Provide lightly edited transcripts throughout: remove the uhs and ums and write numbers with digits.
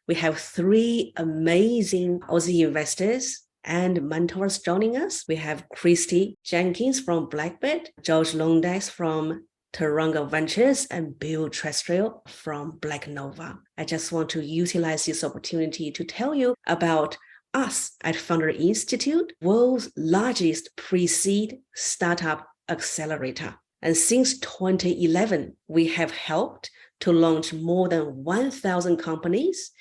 We have 3 amazing Aussie investors and mentors joining us. We have Christy Jenkins from Blackbird, George Londex from Taronga Ventures, and Bill Trestrill from Black Nova. I just want to utilize this opportunity to tell you about us at Founder Institute, world's largest pre-seed startup accelerator. And since 2011, we have helped to launch more than 1,000 companies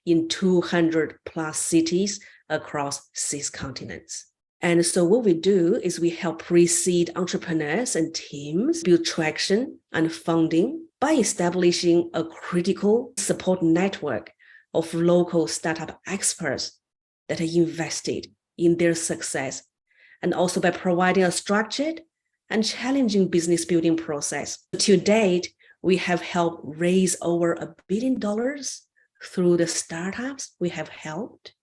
in 200 plus cities across 6 continents. And so what we do is we help pre-seed entrepreneurs and teams build traction and funding by establishing a critical support network of local startup experts that are invested in their success, and also by providing a structured and challenging business building process. To date, we have helped raise over $1 billion through the startups we have helped.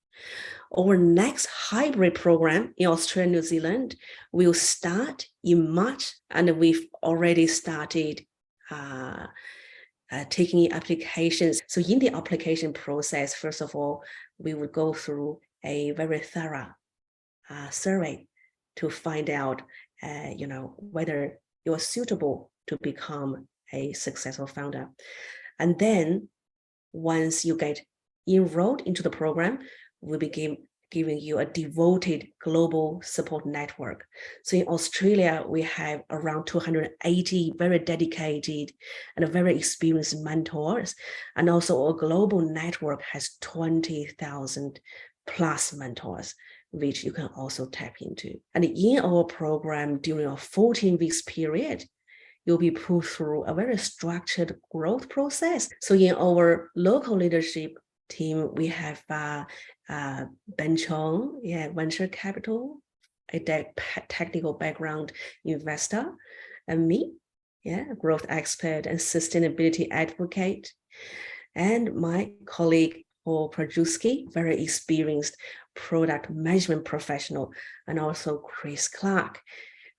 Our next hybrid program in Australia, New Zealand will start in March, and we've already started taking applications. So in the application process, first of all, we will go through a very thorough survey to find out, whether you're suitable to become a successful founder. And then once you get enrolled into the program, we'll begin giving you a devoted global support network. So in Australia, we have around 280 very dedicated and very experienced mentors. And also our global network has 20,000 plus mentors, which you can also tap into. And in our program, during a 14 weeks period, you'll be put through a very structured growth process. So in our local leadership team, we have Ben Chong, venture capital, a technical background investor, and me, growth expert and sustainability advocate, and my colleague Paul Prajewski, very experienced product management professional, and also Chris Clark,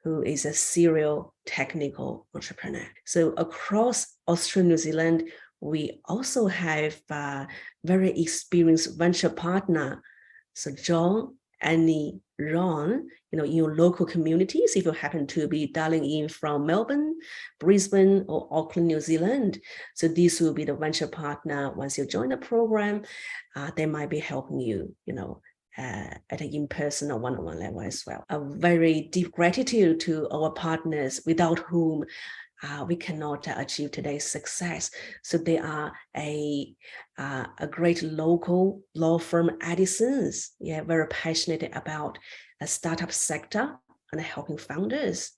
who is a serial technical entrepreneur. So across Australia, New Zealand, we also have very experienced venture partner. So John, Annie, Ron, in your local communities, if you happen to be dialing in from Melbourne, Brisbane, or Auckland, New Zealand. So this will be the venture partner. Once you join the program, they might be helping you, at an in-person or one-on-one level as well. A very deep gratitude to our partners, without whom we cannot achieve today's success. So they are a great local law firm, Addison's, very passionate about the startup sector and helping founders,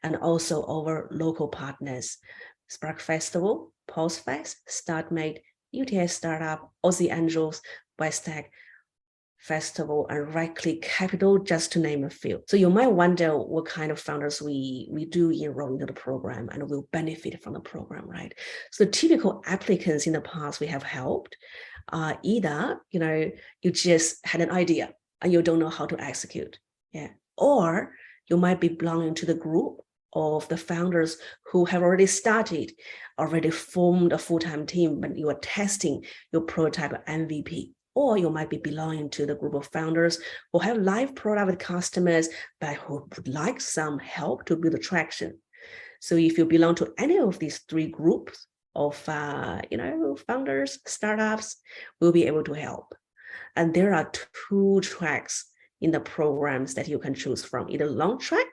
and also our local partners, Spark Festival, PulseFest, StartMate, UTS Startup, Aussie Angels, Westech Festival, and Right Click Capital, just to name a few. So you might wonder what kind of founders we do enroll into the program and will benefit from the program, right? So typical applicants in the past we have helped are either, you just had an idea and you don't know how to execute, or you might be belonging to the group of the founders who have already started, already formed a full-time team, but you are testing your prototype MVP. Or you might be belonging to the group of founders who have live product with customers, but who would like some help to build traction. So if you belong to any of these 3 groups of, founders, startups, we'll be able to help. And there are 2 tracks in the programs that you can choose from, either long track,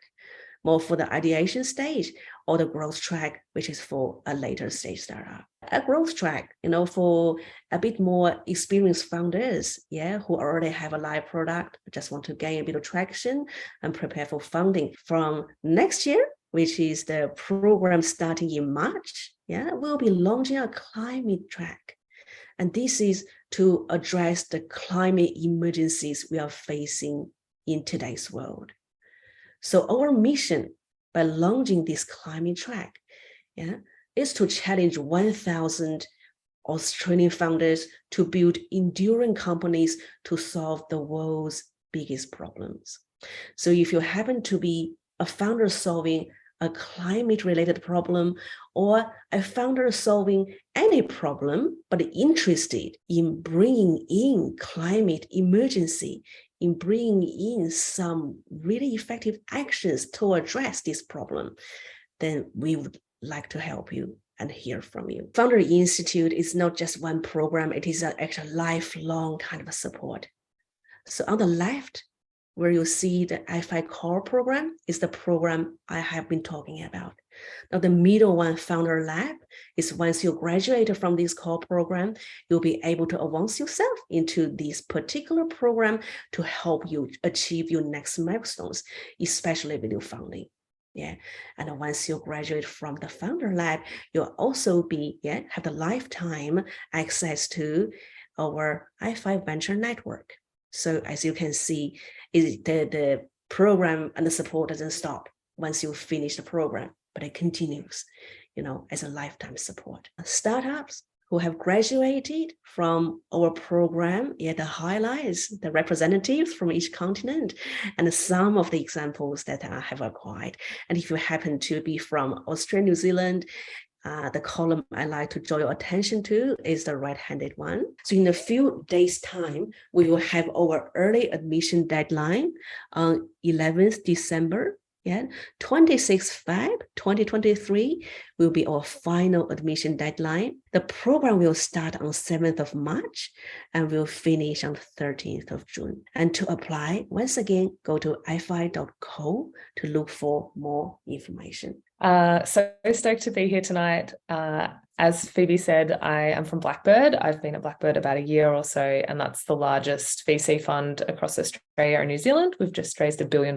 more for the ideation stage, or the growth track, which is for a later stage startup. A growth track, for a bit more experienced founders, who already have a live product, just want to gain a bit of traction and prepare for funding. From next year, which is the program starting in March, we'll be launching a climate track. And this is to address the climate emergencies we are facing in today's world. So our mission by launching this climate track, is to challenge 1,000 Australian founders to build enduring companies to solve the world's biggest problems. So if you happen to be a founder solving a climate-related problem, or a founder solving any problem, but interested in bringing in climate emergency, in bringing in some really effective actions to address this problem, then we would like to help you and hear from you. Founder Institute is not just one program, it is actually a lifelong kind of a support. So on the left, where you see the iFi Core program is the program I have been talking about. Now the middle one, Founder Lab, is once you graduate from this core program, you'll be able to advance yourself into this particular program to help you achieve your next milestones, especially with your founding. Yeah, and once you graduate from the Founder Lab, you'll also have the lifetime access to our iFi Venture Network. So as you can see, the program and the support doesn't stop once you finish the program, but it continues, as a lifetime support. Startups who have graduated from our program, the highlights, the representatives from each continent, and some of the examples that I have acquired. And if you happen to be from Australia, New Zealand, the column I like to draw your attention to is the right-handed one. So in a few days' time, we will have our early admission deadline on 11th December. 26th Feb 2023 will be our final admission deadline. The program will start on 7th of March and will finish on 13th of June. And to apply, once again, go to ifi.co to look for more information. So stoked to be here tonight. As Phoebe said, I am from Blackbird. I've been at Blackbird about a year or so, and that's the largest VC fund across Australia and New Zealand. We've just raised $1 billion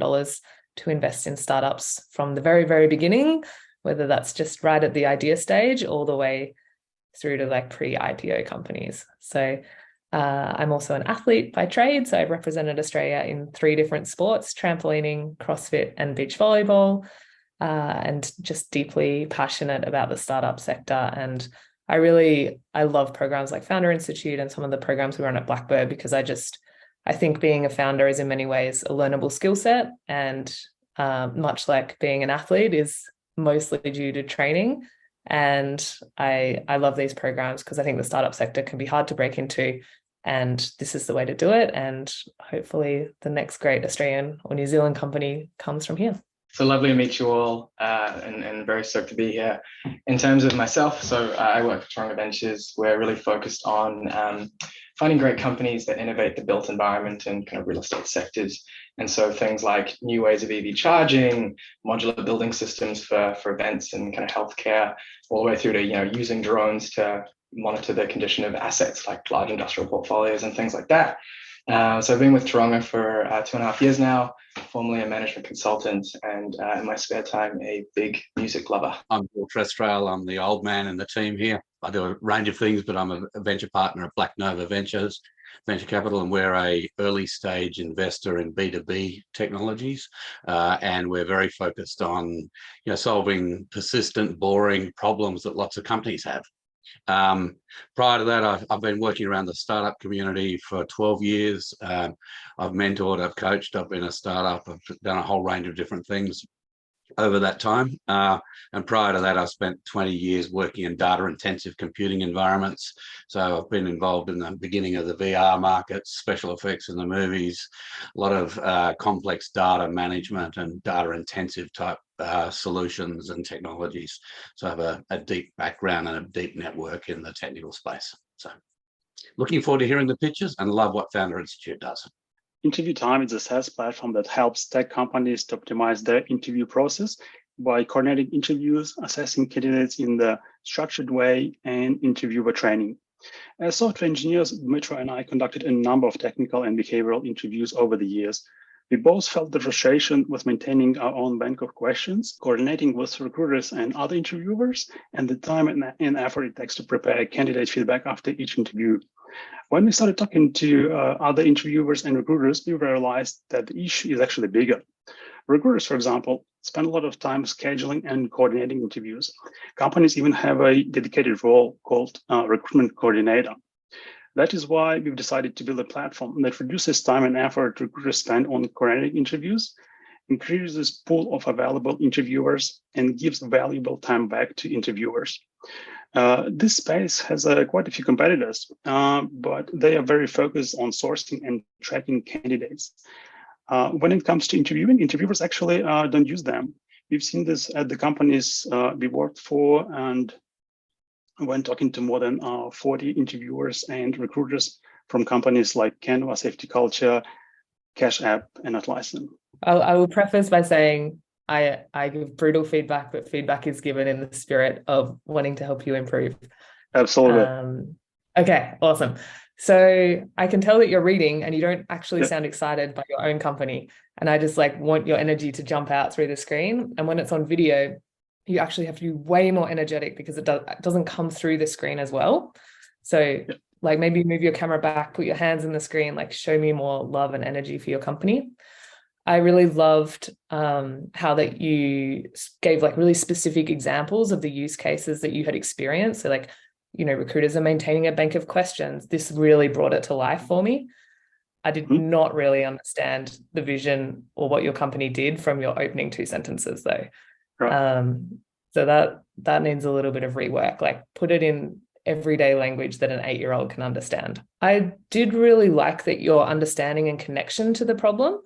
to invest in startups from the very, very beginning, whether that's just right at the idea stage all the way through to like pre-IPO companies. So I'm also an athlete by trade. So I've represented Australia in 3 different sports: trampolining, CrossFit, and beach volleyball. And just deeply passionate about the startup sector. And I love programs like Founder Institute and some of the programs we run at Blackbird, because I think being a founder is in many ways a learnable skill set. And much like being an athlete is mostly due to training. And I love these programs because I think the startup sector can be hard to break into. And this is the way to do it. And hopefully the next great Australian or New Zealand company comes from here. So lovely to meet you all, and very stoked to be here. In terms of myself, so I work for Taronga Ventures. We're really focused on finding great companies that innovate the built environment and kind of real estate sectors. And so things like new ways of EV charging, modular building systems for events and kind of healthcare, all the way through to using drones to monitor the condition of assets like large industrial portfolios and things like that. So I've been with Taronga for 2.5 years now, formerly a management consultant, and in my spare time, a big music lover. I'm Bill Trestrail. I'm the old man in the team here. I do a range of things, but I'm a venture partner at Black Nova Ventures, Venture Capital, and we're a early stage investor in B2B technologies. And we're very focused on solving persistent, boring problems that lots of companies have. Prior to that, I've been working around the startup community for 12 years. I've mentored, I've coached, I've been a startup, I've done a whole range of different things over that time. And prior to that, I spent 20 years working in data-intensive computing environments. So I've been involved in the beginning of the VR markets, special effects in the movies, a lot of complex data management and data-intensive type solutions and technologies. So I have a deep background and a deep network in the technical space. So looking forward to hearing the pitches and love what Founder Institute does. Interview Time is a SaaS platform that helps tech companies to optimize their interview process by coordinating interviews, assessing candidates in the structured way, and interviewer training. As software engineers, Dmitry and I conducted a number of technical and behavioral interviews over the years. We both felt the frustration with maintaining our own bank of questions, coordinating with recruiters and other interviewers, and the time and effort it takes to prepare candidate feedback after each interview. When we started talking to other interviewers and recruiters, we realized that the issue is actually bigger. Recruiters, for example, spend a lot of time scheduling and coordinating interviews. Companies even have a dedicated role called recruitment coordinator. That is why we've decided to build a platform that reduces time and effort recruiters spend on coordinating interviews increases pool of available interviewers, and gives valuable time back to interviewers. This space has quite a few competitors, but they are very focused on sourcing and tracking candidates. When it comes to interviewing, interviewers actually don't use them. We've seen this at the companies we worked for, and when talking to more than 40 interviewers and recruiters from companies like Canva, Safety Culture, Cash App, and Atlassian. I will preface by saying I give brutal feedback, but feedback is given in the spirit of wanting to help you improve. Absolutely. Okay, awesome. So I can tell that you're reading and you don't actually sound excited by your own company. And I just like want your energy to jump out through the screen. And when it's on video, you actually have to be way more energetic because it doesn't come through the screen as well. So like maybe move your camera back, put your hands in the screen, like show me more love and energy for your company. I really loved how that you gave like really specific examples of the use cases that you had experienced. So like, you know, recruiters are maintaining a bank of questions. This really brought it to life for me. I did not really understand the vision or what your company did from your opening 2 sentences though. Right. So that needs a little bit of rework, like put it in everyday language that an 8-year-old can understand. I did really like that your understanding and connection to the problem.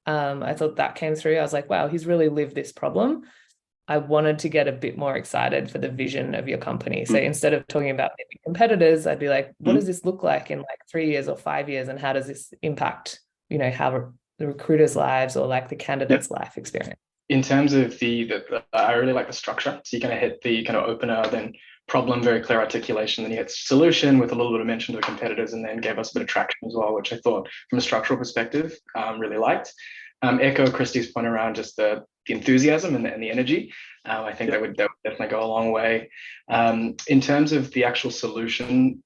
I thought that came through. I was like, wow, he's really lived this problem. I wanted to get a bit more excited for the vision of your company. So instead of talking about maybe competitors, I'd be like, what does this look like in like 3 years or 5 years? And how does this impact, you know, how the recruiters' lives or like the candidates' life experience? In terms of I really like the structure. So you kind of hit the kind of opener, then problem, very clear articulation, then you hit solution with a little bit of mention to the competitors, and then gave us a bit of traction as well, which I thought from a structural perspective, really liked. Echo Christie's point around just the enthusiasm and the energy. I think that would definitely go a long way. In terms of the actual solution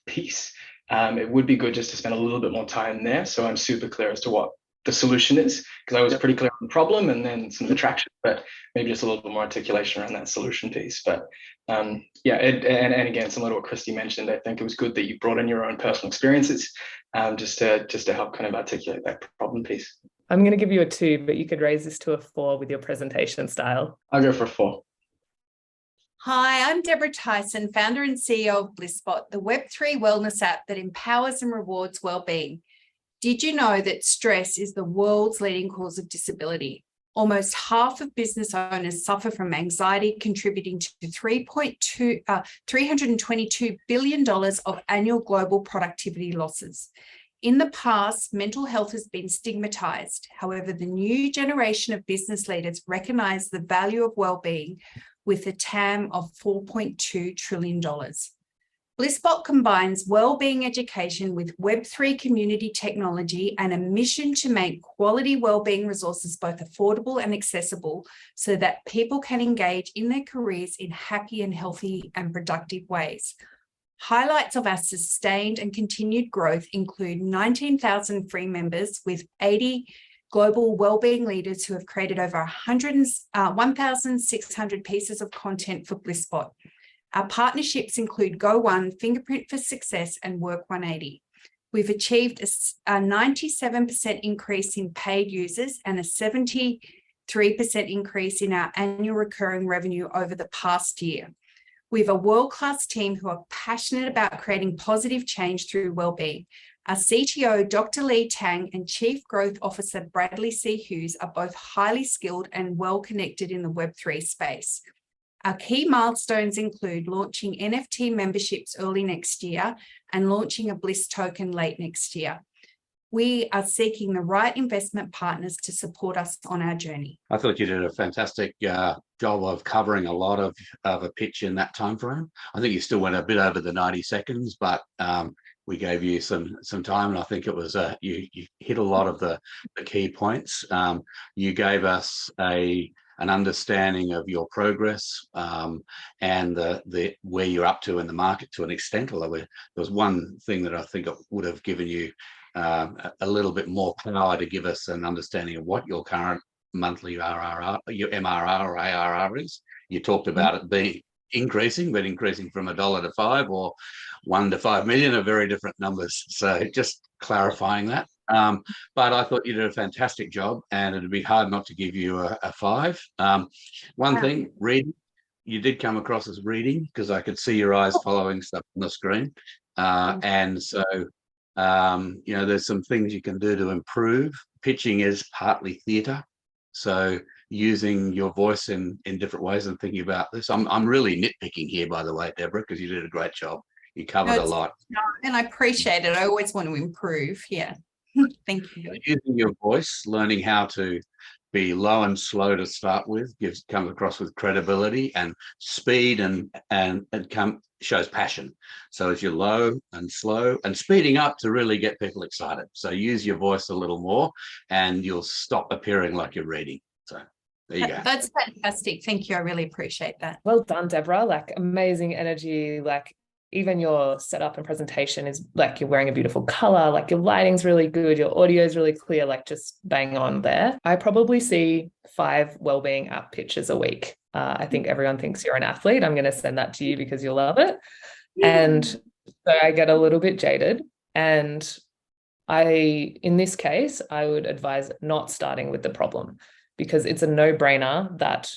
piece, it would be good just to spend a little bit more time there. So I'm super clear as to what the solution is, because I was pretty clear on the problem and then some attraction, but maybe just a little bit more articulation around that solution piece. But and again, similar to what Christy mentioned, I think it was good that you brought in your own personal experiences just to help kind of articulate that problem piece. I'm going to give you a 2, but you could raise this to a 4 with your presentation style. I'll go for a 4. Hi, I'm Deborah Tyson, founder and CEO of BlissSpot, the Web3 wellness app that empowers and rewards well-being. Did you know that stress is the world's leading cause of disability? Almost half of business owners suffer from anxiety, contributing to $322 billion of annual global productivity losses. In the past, mental health has been stigmatized. However, the new generation of business leaders recognize the value of well-being with a TAM of $4.2 trillion. BlissSpot combines well-being education with Web3 community technology and a mission to make quality well-being resources both affordable and accessible so that people can engage in their careers in happy and healthy and productive ways. Highlights of our sustained and continued growth include 19,000 free members with 80 global wellbeing leaders who have created over 1,600 pieces of content for BlissSpot. Our partnerships include GoOne, Fingerprint for Success, and Work180. We've achieved a 97% increase in paid users and a 73% increase in our annual recurring revenue over the past year. We have a world-class team who are passionate about creating positive change through well-being. Our CTO, Dr. Lee Tang, and Chief Growth Officer, Bradley C. Hughes, are both highly skilled and well-connected in the Web3 space. Our key milestones include launching NFT memberships early next year and launching a Bliss token late next year. We are seeking the right investment partners to support us on our journey. I thought you did a fantastic job of covering a lot of a pitch in that time frame. I think you still went a bit over the 90 seconds, but we gave you some time, and I think it was you hit a lot of the key points. You gave us an understanding of your progress and the where you're up to in the market to an extent. Although there was one thing that I think it would have given you a little bit more power to give us an understanding of what your current monthly RRR, your MRR or ARR is. You talked about it being increasing, but increasing from $1 to $5 or 1 to 5 million are very different numbers. So just clarifying that. But I thought you did a fantastic job, and it'd be hard not to give you a 5. One thing, reading. You did come across as reading because I could see your eyes following stuff on the screen. And so, there's some things you can do to improve. Pitching is partly theatre. So using your voice in different ways and thinking about this. I'm really nitpicking here, by the way, Deborah, because you did a great job. You covered a lot. And I appreciate it. I always want to improve. Yeah. Thank you. Using your voice, learning how to be low and slow to start with, comes across with credibility, and speed and shows passion. So as you're low and slow and speeding up to really get people excited. So use your voice a little more and you'll stop appearing like you're reading. So there you go. That's fantastic. Thank you. I really appreciate that. Well done, Deborah. Like, amazing energy. Like, even your setup and presentation is like, you're wearing a beautiful color, like your lighting's really good, your audio is really clear, like just bang on there. I probably see 5 wellbeing app pitches a week. I think everyone thinks you're an athlete. I'm going to send that to you because you'll love it. And so I get a little bit jaded. And in this case, I would advise not starting with the problem, because it's a no-brainer that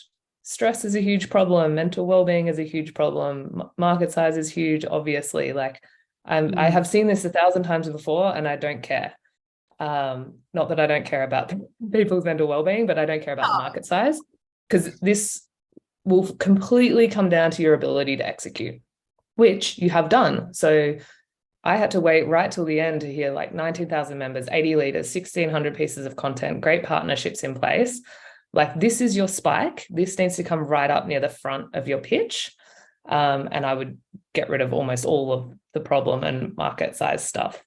stress is a huge problem. Mental well-being is a huge problem. Market size is huge, obviously. Like, I have seen this 1,000 times before and I don't care. Not that I don't care about people's mental well-being, but I don't care about the market size, because this will completely come down to your ability to execute, which you have done. So I had to wait right till the end to hear like 19,000 members, 80 leaders, 1,600 pieces of content, great partnerships in place. Like, this is your spike. This needs to come right up near the front of your pitch. And I would get rid of almost all of the problem and market size stuff.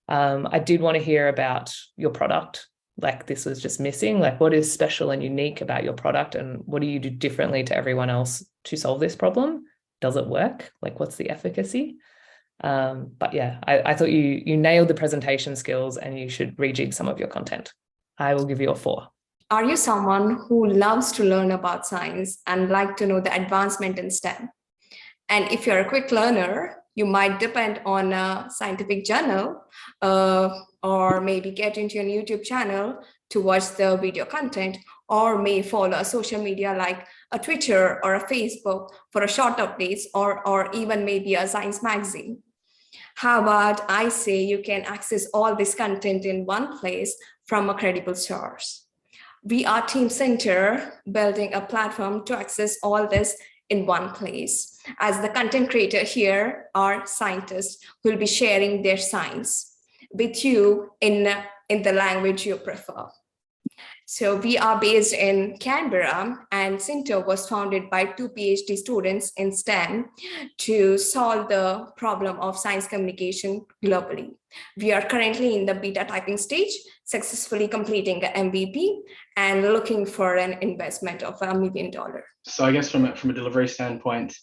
I did want to hear about your product. Like, this was just missing. Like, what is special and unique about your product, and what do you do differently to everyone else to solve this problem? Does it work? Like, what's the efficacy? But yeah, I thought you nailed the presentation skills, and you should rejig some of your content. I will give you a 4. Are you someone who loves to learn about science and like to know the advancement in STEM? And if you're a quick learner, you might depend on a scientific journal or maybe get into your YouTube channel to watch the video content, or may follow a social media like a Twitter or a Facebook for a short updates, or even maybe a science magazine. How about I say you can access all this content in one place from a credible source? We are Teamcenter, building a platform to access all this in one place. As the content creator here are scientists who will be sharing their science with you in the language you prefer. So we are based in Canberra, and Cinto was founded by 2 PhD students in STEM to solve the problem of science communication globally. We are currently in the beta typing stage, successfully completing an MVP and looking for an investment of $1 million. So I guess from a delivery standpoint,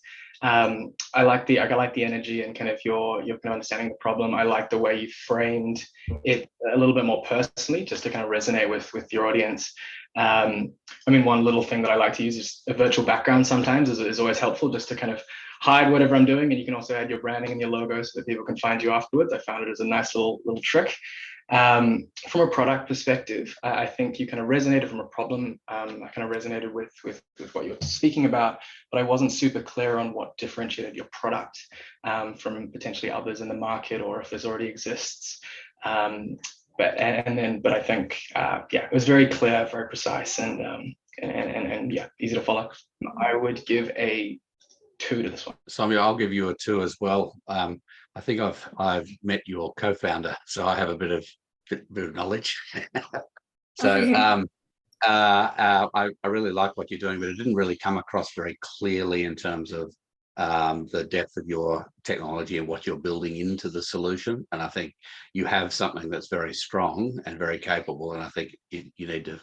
I like the energy and kind of your kind of understanding the problem. I like the way you framed it a little bit more personally, just to kind of resonate with your audience. I mean, one little thing that I like to use is a virtual background sometimes is always helpful, just to kind of hide whatever I'm doing, and you can also add your branding and your logo so that people can find you afterwards. I found it as a nice little trick. From a product perspective, I think you kind of resonated from a problem. I kind of resonated with what you're speaking about, but I wasn't super clear on what differentiated your product from potentially others in the market, or if there's already exists. But I think it was very clear, very precise, and yeah, easy to follow. I would give a 2 to this one. Soumya, I'll give you a 2 as well. I think I've met your co-founder, so I have a bit of knowledge. So I really like what you're doing, but it didn't really come across very clearly in terms of the depth of your technology and what you're building into the solution. And I think you have something that's very strong and very capable, and I think you need to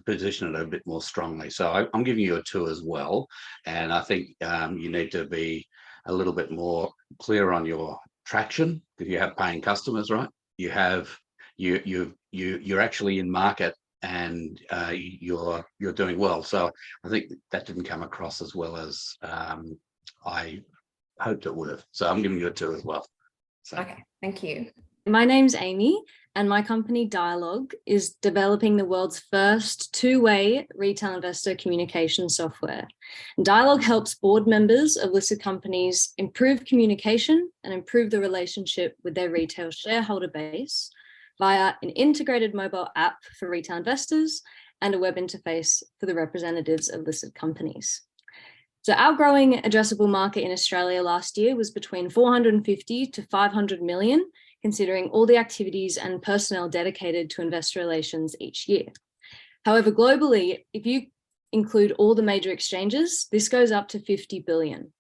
position it a bit more strongly. So I'm giving you a 2 as well. And I think you need to be a little bit more clear on your traction, because you have paying customers, right? You have you're actually in market, and you're doing well. So I think that didn't come across as well as I hoped it would have. So I'm giving you a 2 as well. So. Okay, thank you. My name's Amy, and my company Dialogue is developing the world's first two-way retail investor communication software. Dialogue helps board members of listed companies improve communication and improve the relationship with their retail shareholder base via an integrated mobile app for retail investors and a web interface for the representatives of listed companies. So our growing addressable market in Australia last year was between 450 to 500 million, considering all the activities and personnel dedicated to investor relations each year. However, globally, if you include all the major exchanges, this goes up to 50 billion.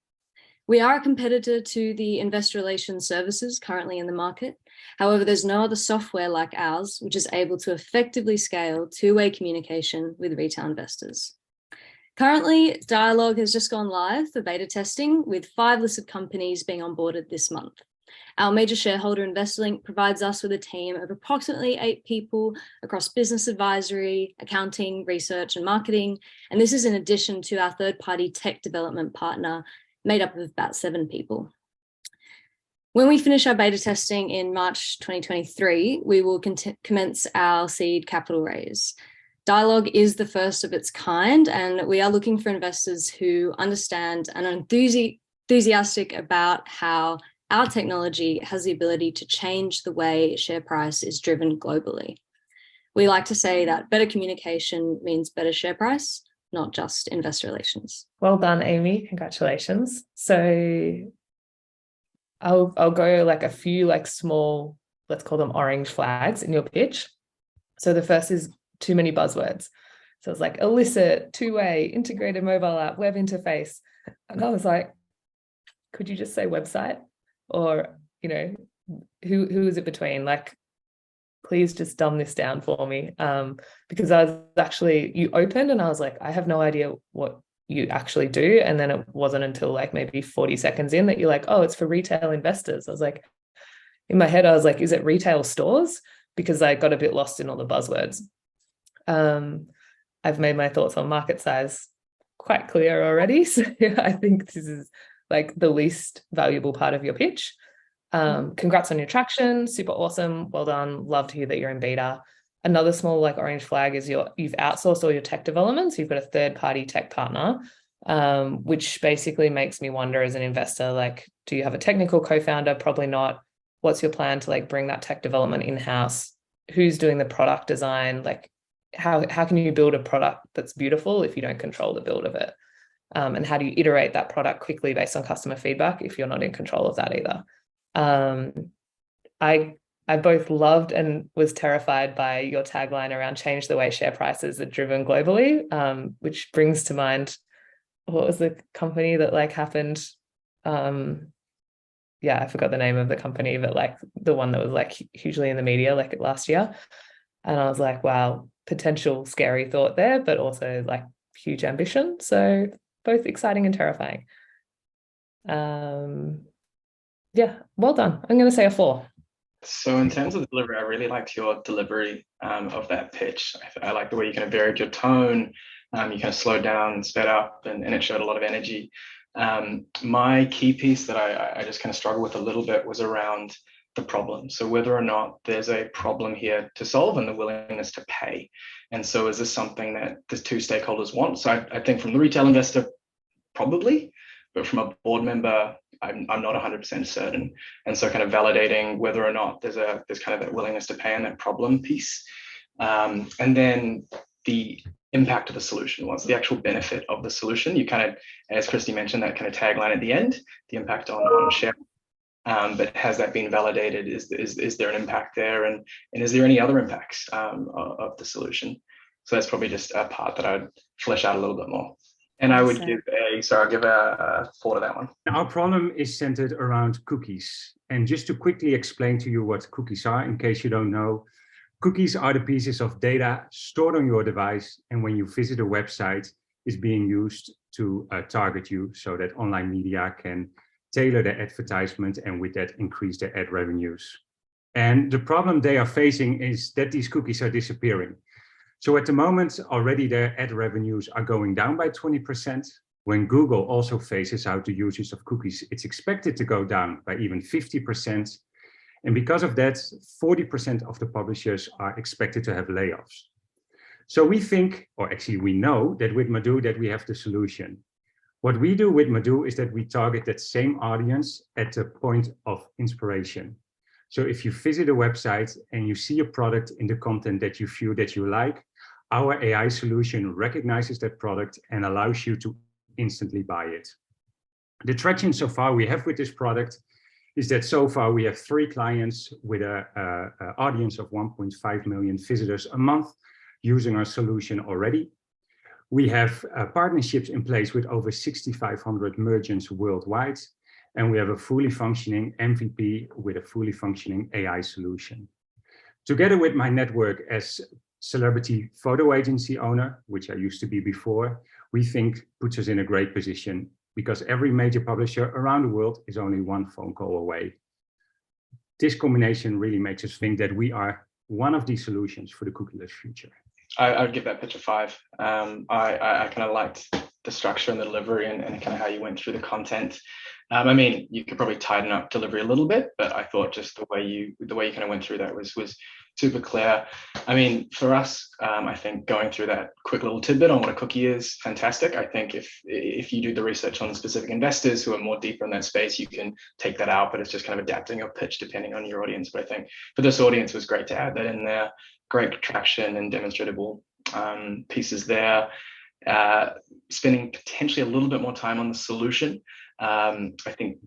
We are a competitor to the investor relations services currently in the market. However, there's no other software like ours, which is able to effectively scale two-way communication with retail investors. Currently, Dialogue has just gone live for beta testing, with 5 listed companies being onboarded this month. Our major shareholder InvestLink provides us with a team of approximately 8 people across business advisory, accounting, research, and marketing. And this is in addition to our third-party tech development partner, made up of about 7 people. When we finish our beta testing in March 2023, we will commence our seed capital raise. Dialogue is the first of its kind, and we are looking for investors who understand and are enthusiastic about how our technology has the ability to change the way share price is driven globally. We like to say that better communication means better share price, not just investor relations. Well done, Amy. Congratulations. So I'll go like a few like small, let's call them orange flags in your pitch. So the first is too many buzzwords. So it's like illicit, two-way, integrated mobile app, web interface. And I was like, could you just say website? Or, you know, who is it between? Like, please just dumb this down for me. Because I was actually, you opened and I was like, I have no idea what you actually do. And then it wasn't until like maybe 40 seconds in that you're like, oh, it's for retail investors. I was like, in my head, I was like, is it retail stores? Because I got a bit lost in all the buzzwords. I've made my thoughts on market size quite clear already. So I think this is like the least valuable part of your pitch. Congrats on your traction. Super awesome. Well done. Love to hear that you're in beta. Another small like orange flag is you've outsourced all your tech development. So you've got a third-party tech partner, which basically makes me wonder as an investor, like, do you have a technical co-founder? Probably not. What's your plan to like bring that tech development in-house? Who's doing the product design? Like, how can you build a product that's beautiful if you don't control the build of it? And how do you iterate that product quickly based on customer feedback if you're not in control of that either? I both loved and was terrified by your tagline around change the way share prices are driven globally, which brings to mind, what was the company that like happened? Yeah, I forgot the name of the company, but like the one that was like hugely in the media like last year. And I was like, wow, potential scary thought there, but also like huge ambition. So both exciting and terrifying. Yeah, well done. I'm going to say a 4. So in terms of delivery, I really liked your delivery of that pitch. I like the way you kind of varied your tone. You kind of slowed down and sped up, and it showed a lot of energy. My key piece that I just kind of struggled with a little bit was around the problem. So whether or not there's a problem here to solve and the willingness to pay. And so is this something that the 2 stakeholders want? So I think from the retail investor, probably, but from a board member, I'm not 100% certain. And so kind of validating whether or not there's kind of that willingness to pay and that problem piece. And then the impact of the solution, what's the actual benefit of the solution? You kind of, as Christy mentioned, that kind of tagline at the end, the impact on share. But has that been validated? Is there an impact there? And is there any other impacts of the solution? So that's probably just a part that I'd flesh out a little bit more. And I would give a 4 to that one. Our problem is centered around cookies. And just to quickly explain to you what cookies are, in case you don't know, cookies are the pieces of data stored on your device, and when you visit a website, is being used to target you so that online media can tailor their advertisement and with that increase their ad revenues. And the problem they are facing is that these cookies are disappearing. So at the moment, already their ad revenues are going down by 20%. When Google also phases out the usage of cookies, it's expected to go down by even 50%. And because of that, 40% of the publishers are expected to have layoffs. So we think, or actually we know, that with Madhu that we have the solution. What we do with Madhu is that we target that same audience at the point of inspiration. So if you visit a website and you see a product in the content that you feel that you like, our AI solution recognizes that product and allows you to instantly buy it. The traction so far we have with this product is that so far we have 3 clients with an audience of 1.5 million visitors a month using our solution already. We have partnerships in place with over 6,500 merchants worldwide, and we have a fully functioning MVP with a fully functioning AI solution. Together with my network as celebrity photo agency owner, which I used to be before, we think puts us in a great position because every major publisher around the world is only one phone call away. This combination really makes us think that we are one of these solutions for the cookieless future. I'd give that pitch a 5. I kind of liked the structure and the delivery and kind of how you went through the content. I mean, you could probably tighten up delivery a little bit, but I thought just the way you kind of went through that was super clear. I mean, for us, I think going through that quick little tidbit on what a cookie is fantastic. I think if you do the research on specific investors who are more deeper in that space, you can take that out, but it's just kind of adapting your pitch depending on your audience. But I think for this audience, it was great to add that in there. Great traction and demonstrable pieces there. Spending potentially a little bit more time on the solution. I think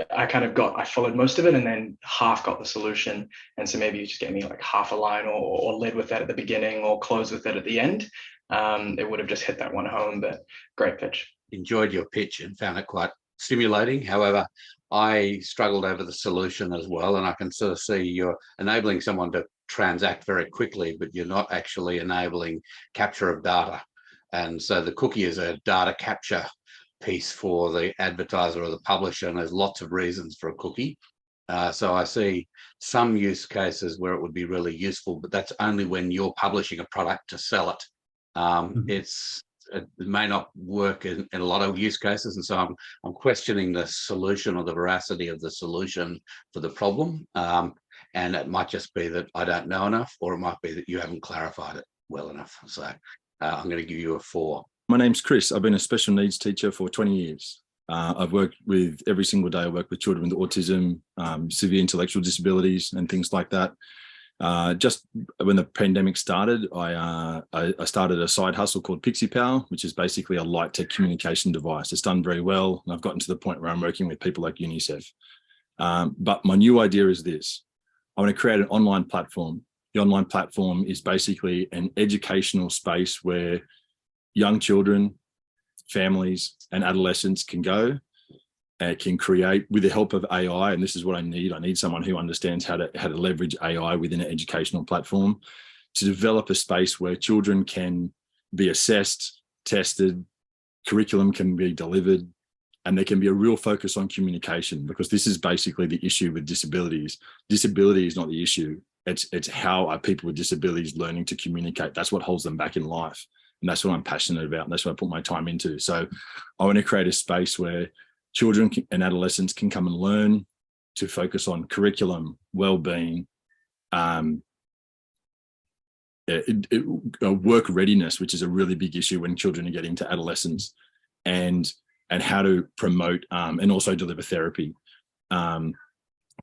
I followed most of it and then half got the solution. And so maybe you just gave me like half a line or led with that at the beginning or close with it at the end. It would have just hit that one home, but great pitch. Enjoyed your pitch and found it quite stimulating. However, I struggled over the solution as well, and I can sort of see you're enabling someone to transact very quickly, but you're not actually enabling capture of data. And so the cookie is a data capture piece for the advertiser or the publisher, and there's lots of reasons for a cookie. So I see some use cases where it would be really useful, but that's only when you're publishing a product to sell it. It may not work in a lot of use cases, and so I'm questioning the solution or the veracity of the solution for the problem. And it might just be that I don't know enough, or it might be that you haven't clarified it well enough. So I'm going to give you a 4. My name's Chris. I've been a special needs teacher for 20 years. I've worked with every single day. I work with children with autism, severe intellectual disabilities, and things like that. Just when the pandemic started, I started a side hustle called Pixie Power, which is basically a light tech communication device. It's done very well, and I've gotten to the point where I'm working with people like UNICEF. But my new idea is this. I want to create an online platform. The online platform is basically an educational space where young children, families, and adolescents can go and can create, with the help of AI, and this is what I need. I need someone who understands how to leverage AI within an educational platform to develop a space where children can be assessed, tested, curriculum can be delivered, and there can be a real focus on communication, because this is basically the issue with disabilities. Disability is not the issue. It's how are people with disabilities learning to communicate. That's what holds them back in life. And that's what I'm passionate about. And that's what I put my time into. So I want to create a space where children and adolescents can come and learn to focus on curriculum, well-being, work readiness, which is a really big issue when children are getting to adolescence, and how to promote and also deliver therapy.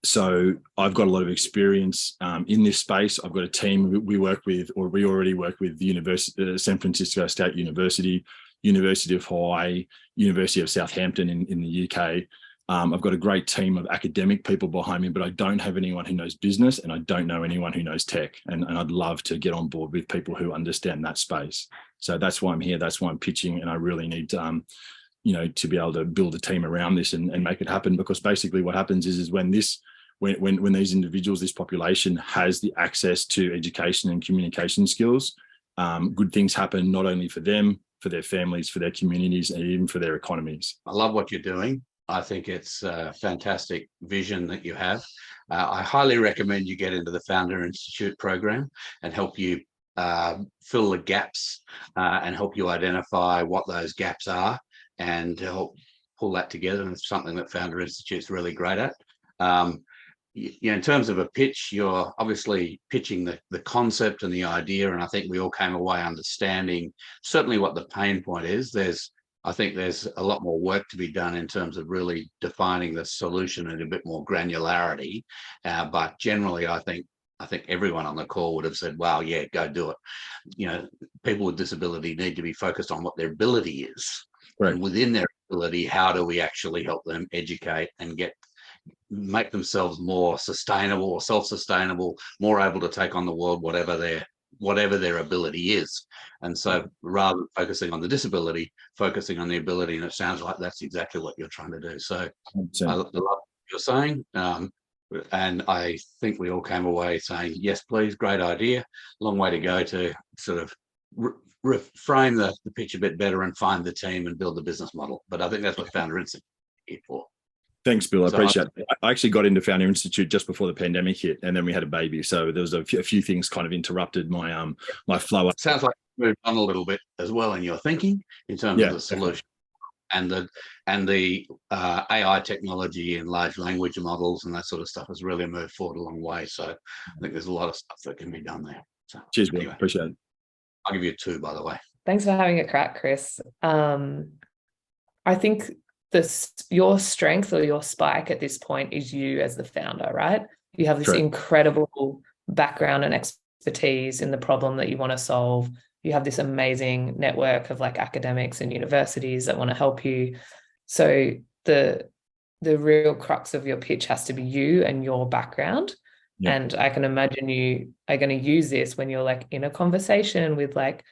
So I've got a lot of experience in this space. I've got a team we work with, or we already work with the University, San Francisco State University, University of Hawaii, University of Southampton in the UK. I've got a great team of academic people behind me, but I don't have anyone who knows business, and I don't know anyone who knows tech. And I'd love to get on board with people who understand that space. So that's why I'm here. That's why I'm pitching. And I really need to, to be able to build a team around this and make it happen. Because basically what happens is when these individuals, this population has the access to education and communication skills, good things happen, not only for them, for their families, for their communities, and even for their economies. I love what you're doing. I think it's a fantastic vision that you have. I highly recommend you get into the Founder Institute program and help you fill the gaps and help you identify what those gaps are and help pull that together. And it's something that Founder Institute's really great at. in terms of a pitch, you're obviously pitching the concept and the idea, and I think we all came away understanding certainly what the pain point is. I think there's a lot more work to be done in terms of really defining the solution in a bit more granularity. But generally, I think everyone on the call would have said, wow, yeah, go do it. People with disability need to be focused on what their ability is. Right. And within their ability, how do we actually help them educate and make themselves more sustainable or self-sustainable, more able to take on the world, whatever their ability is. And so rather than focusing on the disability, focusing on the ability, and it sounds like that's exactly what you're trying to do. So I love what you're saying. And I think we all came away saying, yes, please, great idea. Long way to go to sort of reframe the pitch a bit better and find the team and build the business model. But I think that's what Founder Institute is here for. Thanks, Bill. I appreciate it. I actually got into Founder Institute just before the pandemic hit, and then we had a baby. So there was a few things kind of interrupted my my flow. It sounds like you moved on a little bit as well in your thinking in terms of the solution. Definitely. And the AI technology and large language models and that sort of stuff has really moved forward a long way. So I think there's a lot of stuff that can be done there. So, cheers, Bill. Anyway, appreciate it. I'll give you a 2, by the way. Thanks for having a crack, Chris. I think your strength or your spike at this point is you as the founder, right? You have this incredible background and expertise in the problem that you want to solve. You have this amazing network of like academics and universities that want to help you. So the real crux of your pitch has to be you and your background. Yeah. And I can imagine you are going to use this when you're like in a conversation with like,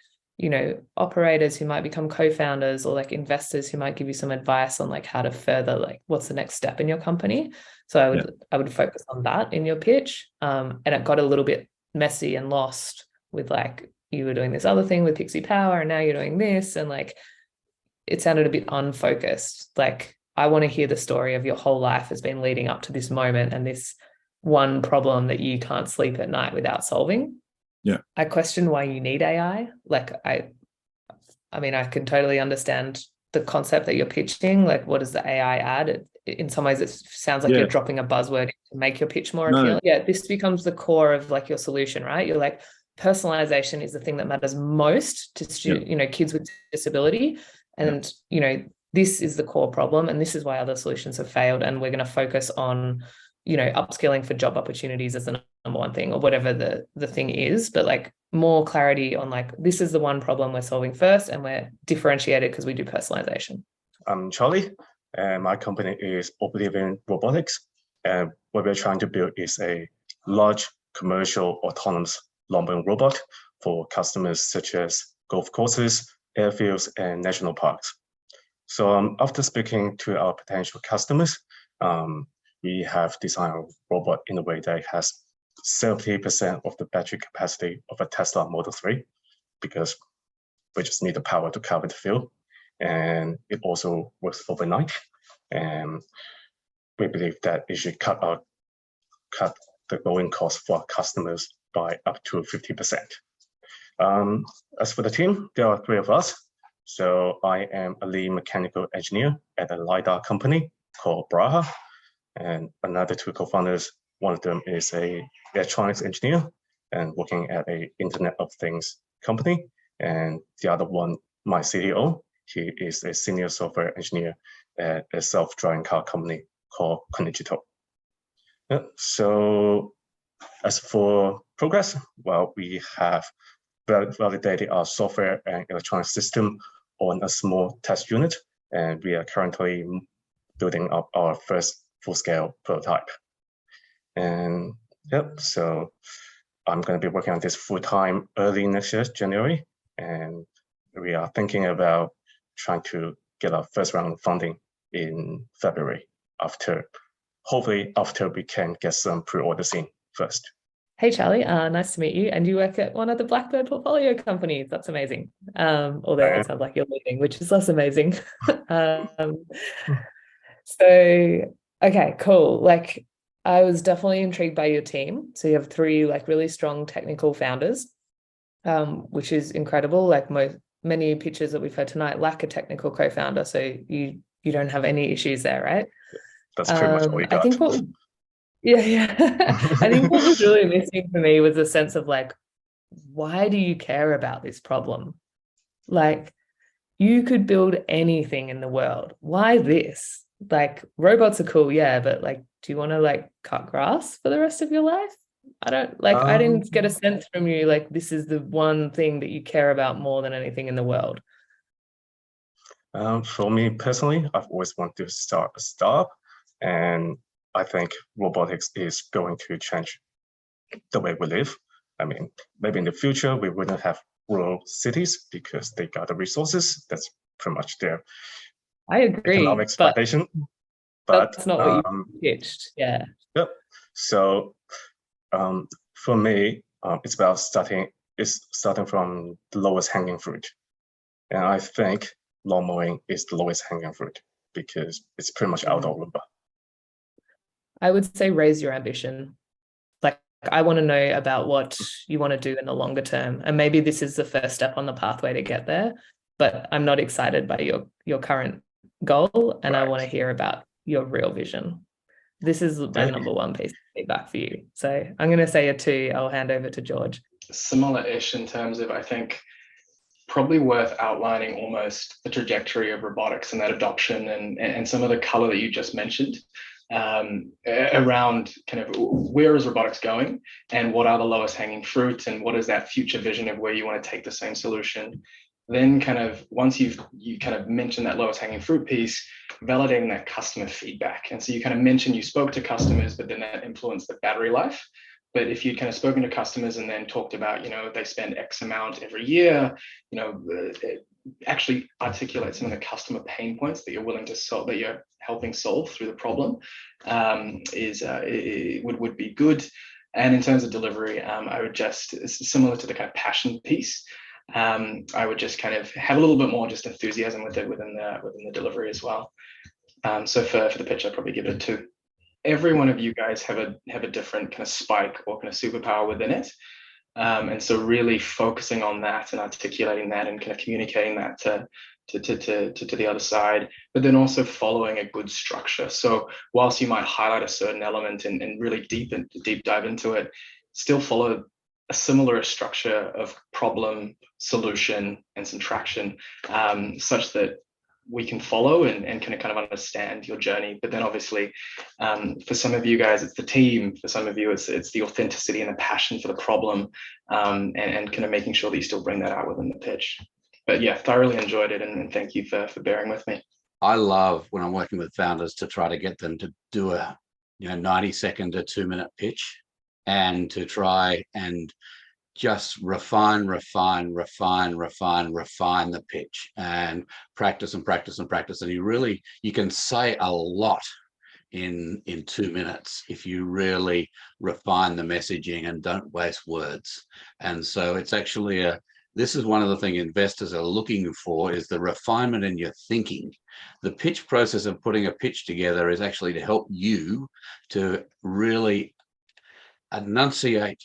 operators who might become co-founders or like investors who might give you some advice on like how to further, like what's the next step in your company. So I would focus on that in your pitch. And it got a little bit messy and lost with like, you were doing this other thing with Pixie Power and now you're doing this. And like, it sounded a bit unfocused. Like, I want to hear the story of your whole life has been leading up to this moment and this one problem that you can't sleep at night without solving. Yeah. I question why you need AI. Like, I mean, I can totally understand the concept that you're pitching. Like, what does the AI add? In some ways, it sounds like you're dropping a buzzword to make your pitch more appealing. Yeah, this becomes the core of like your solution, right? You're like, personalization is the thing that matters most to kids with disability. And, this is the core problem. And this is why other solutions have failed. And we're going to focus on, upskilling for job opportunities as the number one thing or whatever the thing is. But like more clarity on like, this is the one problem we're solving first and we're differentiated because we do personalization. I'm Charlie, and my company is Oblivion Robotics. And what we're trying to build is a large commercial autonomous lumbering robot for customers such as golf courses, airfields, and national parks. So after speaking to our potential customers, we have designed a robot in a way that has 70% of the battery capacity of a Tesla Model 3, because we just need the power to cover the field. And it also works overnight. And we believe that it should cut the going cost for our customers by up to 50%. As for the team, there are 3 of us. So I am a lead mechanical engineer at a LiDAR company called Braha. And another 2 co-founders, one of them is a electronics engineer and working at a Internet of Things company. And the other one, my CTO, he is a senior software engineer at a self-driving car company called Cognigital. So as for progress, well, we have validated our software and electronic system on a small test unit, and we are currently building up our first full-scale prototype. And so I'm going to be working on this full-time early next year, January, and we are thinking about trying to get our first round of funding in February hopefully after we can get some pre-orders in first. Hey, Charlie, nice to meet you. And you work at one of the Blackbird portfolio companies. That's amazing. Although it sounds like you're leaving, which is less amazing. Okay, cool. Like, I was definitely intrigued by your team. So you have 3 like really strong technical founders, which is incredible. Like many pitches that we've heard tonight lack a technical co-founder. So you don't have any issues there, right? That's pretty much all we got. Yeah. I think what was really missing for me was a sense of like, why do you care about this problem? Like, you could build anything in the world. Why this? Like, robots are cool, yeah, but like, do you want to like cut grass for the rest of your life? I didn't get a sense from you like this is the one thing that you care about more than anything in the world. For me personally, I've always wanted to start a startup, and I think robotics is going to change the way we live. I mean, maybe in the future we wouldn't have rural cities because they got the resources. That's pretty much their I agree, economic expectation. But that's not what you pitched. Yeah. Yep. So for me, it's about starting from the lowest hanging fruit. And I think lawn mowing is the lowest hanging fruit because it's pretty much outdoor labor. I would say raise your ambition. Like, I want to know about what you want to do in the longer term. And maybe this is the first step on the pathway to get there, but I'm not excited by your current goal. And I want to hear about your real vision. This is my number one piece of feedback for you. So I'm going to say a 2. I'll hand over to George. Similar-ish in terms of, I think, probably worth outlining almost the trajectory of robotics and that adoption and some of the color that you just mentioned around kind of where is robotics going and what are the lowest hanging fruit and what is that future vision of where you want to take the same solution. Then kind of once you kind of mentioned that lowest hanging fruit piece, validating that customer feedback. And so you kind of mentioned you spoke to customers, but then that influenced the battery life. But if you'd kind of spoken to customers and then talked about, they spend X amount every year, actually articulate some of the customer pain points that you're willing to solve, that you're helping solve through the problem, would be good. And in terms of delivery, I would just, similar to the kind of passion piece, I would just kind of have a little bit more just enthusiasm with it within the delivery as well. So for the pitch, I'd probably give it a 2. Every one of you guys have a different kind of spike or kind of superpower within it. And so really focusing on that and articulating that and kind of communicating that to the other side, but then also following a good structure. So whilst you might highlight a certain element and really deep dive into it, still follow a similar structure of problem, solution, and some traction, such that we can follow and kind of understand your journey. But then obviously, for some of you guys, it's the team. For some of you, it's the authenticity and the passion for the problem, and kind of making sure that you still bring that out within the pitch. But yeah, thoroughly enjoyed it, and thank you for bearing with me. I love when I'm working with founders to try to get them to do a 90-second to 2-minute pitch, and to try and just refine the pitch and practice. And you can say a lot in 2 minutes if you really refine the messaging and don't waste words. And so it's actually this is one of the things investors are looking for, is the refinement in your thinking. The pitch process of putting a pitch together is actually to help you to really enunciate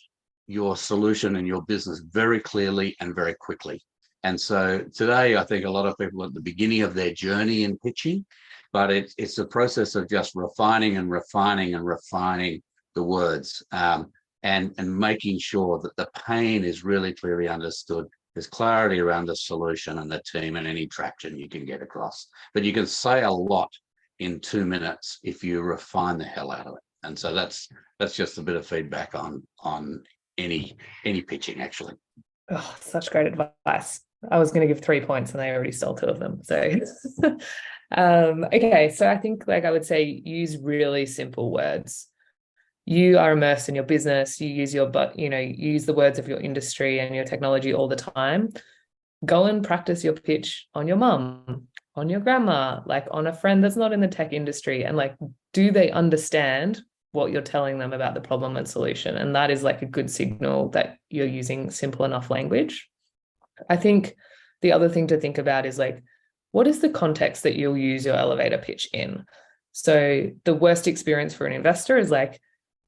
your solution and your business very clearly and very quickly. And so today, I think a lot of people are at the beginning of their journey in pitching, but it's a process of just refining the words, and making sure that the pain is really clearly understood. There's clarity around the solution and the team and any traction you can get across. But you can say a lot in 2 minutes if you refine the hell out of it. And so that's just a bit of feedback on any pitching, actually. Oh, such great advice. I was going to give 3 points and I already stole 2 of them. So okay, so I think I would say use really simple words. You are immersed in your business, you use you use the words of your industry and your technology all the time. Go and practice your pitch on your mum, on your grandma, on a friend that's not in the tech industry, and do they understand what you're telling them about the problem and solution? And that is a good signal that you're using simple enough language. I think the other thing to think about is what is the context that you'll use your elevator pitch in? So the worst experience for an investor is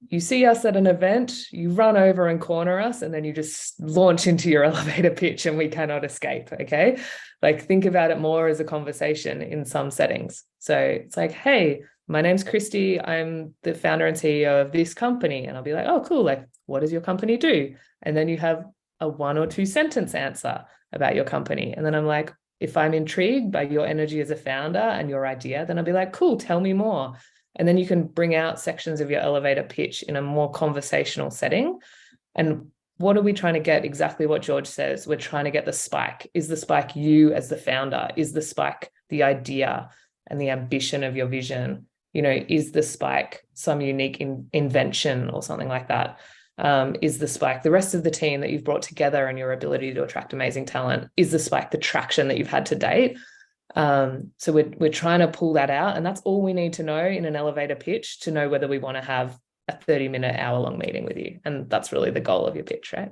you see us at an event, you run over and corner us, and then you just launch into your elevator pitch and we cannot escape, okay? Think about it more as a conversation in some settings. So it's hey, my name's Christy. I'm the founder and CEO of this company. And I'll be like, oh, cool. Like, what does your company do? And then you have a 1 or 2 sentence answer about your company. And then I'm like, if I'm intrigued by your energy as a founder and your idea, then I'll be like, cool, tell me more. And then you can bring out sections of your elevator pitch in a more conversational setting. And what are we trying to get? Exactly what George says. We're trying to get the spike. Is the spike you as the founder? Is the spike the idea and the ambition of your vision? You know, is the spike some unique invention or something like that? Is the spike the rest of the team that you've brought together and your ability to attract amazing talent? Is the spike the traction that you've had to date? So we're trying to pull that out, and that's all we need to know in an elevator pitch to know whether we want to have a 30-minute, hour-long meeting with you. And that's really the goal of your pitch, right?